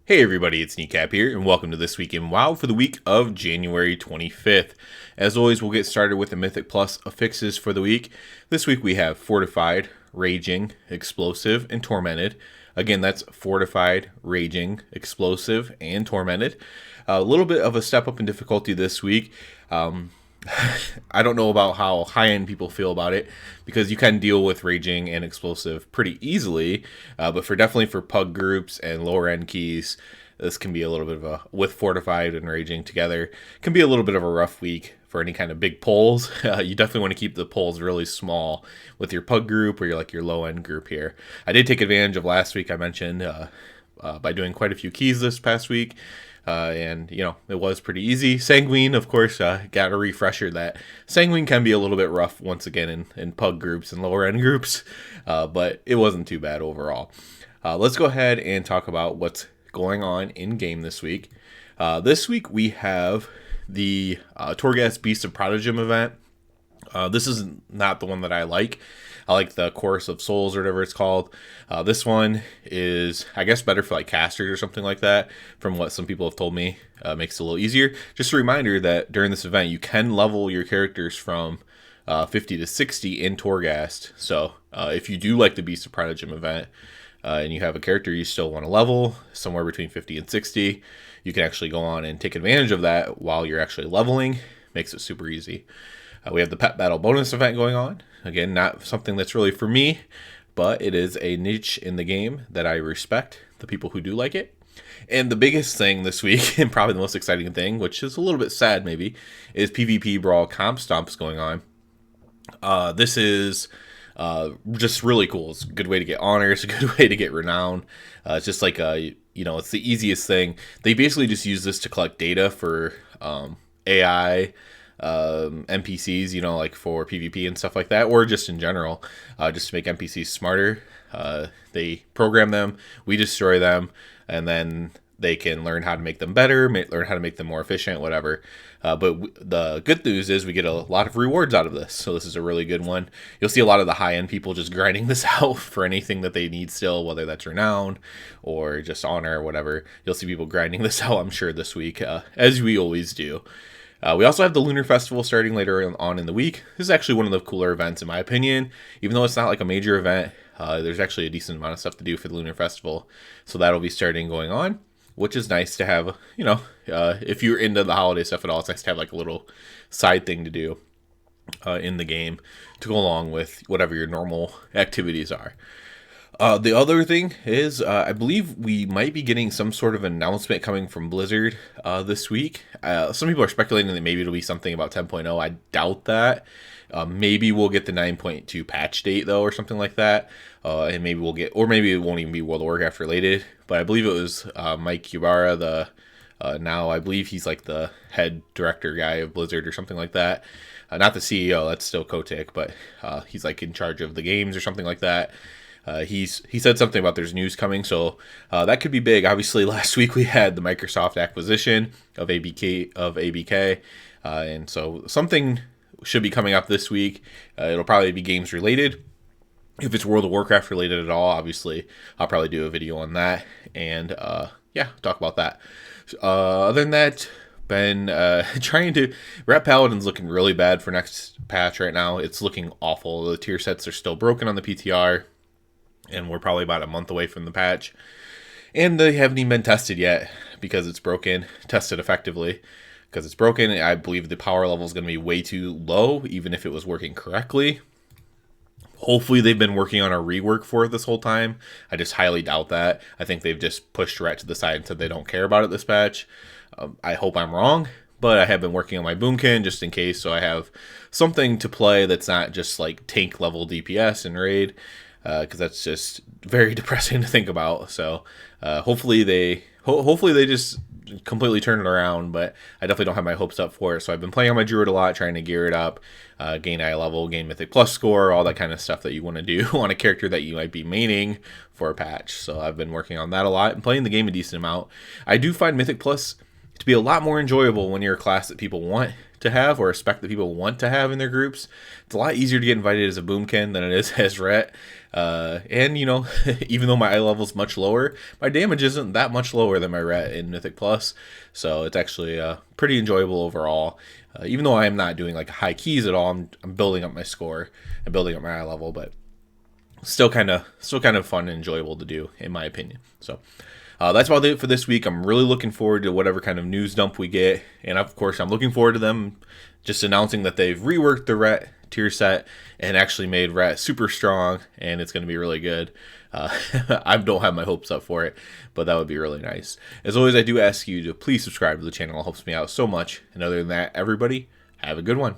Hey everybody, it's Kneecap here, and welcome to This Week in WoW for the week of January 25th. As always, we'll get started with the Mythic Plus affixes for the week. This week we have Fortified, Raging, Explosive, and Tormented. Again, that's Fortified, Raging, Explosive, and Tormented. A little bit of a step up in difficulty this week. I don't know about how high-end people feel about it, because you can deal with Raging and Explosive pretty easily, but definitely for pug groups and lower-end keys, this can be a little bit of a, with Fortified and Raging together, can be a little bit of a rough week for any kind of big pulls. You definitely want to keep the pulls really small with your pug group or your low-end group here. I did take advantage of last week, I mentioned, by doing quite a few keys this past week. And, it was pretty easy. Sanguine, of course, got a refresher that Sanguine can be a little bit rough once again in pug groups and lower end groups, but it wasn't too bad overall. Let's go ahead and talk about what's going on in game this week. This week we have the Torghast Beast of Protégum event. This is not the one that I like. I like the Chorus of Souls or whatever it's called. This one is, I guess, better for casters or something like that, from what some people have told me. Makes it a little easier. Just a reminder that during this event, you can level your characters from 50 to 60 in Torghast. So if you do like the Beast of Protégum event, and you have a character you still want to level, somewhere between 50 and 60, you can actually go on and take advantage of that while you're actually leveling. Makes it super easy. We have the Pet Battle bonus event going on. Again, not something that's really for me, but it is a niche in the game that I respect, the people who do like it. And the biggest thing this week, and probably the most exciting thing, which is a little bit sad maybe, is PvP Brawl Comp Stomps going on. This is just really cool. It's a good way to get honor. It's a good way to get renown. It's just it's the easiest thing. They basically just use this to collect data for AI NPCs, for PvP and stuff like that, or just in general, just to make NPCs smarter. They program them, we destroy them, and then they can learn how to make them better, learn how to make them more efficient, whatever. But the good news is we get a lot of rewards out of this, so this is a really good one. You'll see a lot of the high-end people just grinding this out for anything that they need still, whether that's renown or just honor or whatever. You'll see people grinding this out, I'm sure, this week, as we always do. We also have the Lunar Festival starting later on in the week. This is actually one of the cooler events, in my opinion. Even though it's not a major event, there's actually a decent amount of stuff to do for the Lunar Festival. So that'll be starting going on, which is nice to have, if you're into the holiday stuff at all, it's nice to have a little side thing to do in the game to go along with whatever your normal activities are. The other thing is, I believe we might be getting some sort of announcement coming from Blizzard this week. Some people are speculating that maybe it'll be something about 10.0. I doubt that. Maybe we'll get the 9.2 patch date, though, or something like that. And maybe we'll get, or maybe it won't even be World of Warcraft related. But I believe it was Mike Ybarra, now I believe he's the head director guy of Blizzard or something like that. Not the CEO, that's still Kotick, but he's in charge of the games or something like that. He said something about there's news coming, so that could be big. Obviously, last week we had the Microsoft acquisition of ABK, and so something should be coming up this week. It'll probably be games related. If it's World of Warcraft related at all, obviously, I'll probably do a video on that and talk about that. Other than that, been trying to... Rat Paladin's looking really bad for next patch right now. It's looking awful. The tier sets are still broken on the PTR. And we're probably about a month away from the patch. And they haven't even been tested yet because it's broken. Tested effectively because it's broken. I believe the power level is going to be way too low, even if it was working correctly. Hopefully they've been working on a rework for it this whole time. I just highly doubt that. I think they've just pushed right to the side and said they don't care about it this patch. I hope I'm wrong. But I have been working on my Boomkin just in case, so I have something to play that's not just tank level DPS and raid. Because that's just very depressing to think about. So hopefully they just completely turn it around, but I definitely don't have my hopes up for it. So I've been playing on my Druid a lot, trying to gear it up, gain eye level, gain Mythic Plus score, all that kind of stuff that you want to do on a character that you might be maining for a patch. So I've been working on that a lot and playing the game a decent amount. I do find Mythic Plus to be a lot more enjoyable when you're a class that people want to have, or a spec that people want to have in their groups. It's a lot easier to get invited as a boomkin than it is as Ret. And, you know, even though my eye level is much lower, my damage isn't that much lower than my Ret in Mythic Plus. So it's actually pretty enjoyable overall. Even though I am not doing like high keys at all, I'm building up my score and building up my eye level, but still kind of fun and enjoyable to do, in my opinion. So that's about it for this week. I'm really looking forward to whatever kind of news dump we get, and of course I'm looking forward to them just announcing that they've reworked the Ret tier set and actually made Ret super strong, and it's going to be really good. I don't have my hopes up for it, but that would be really nice. As always, I do ask you to please subscribe to the channel. It helps me out so much. And other than that, everybody, have a good one.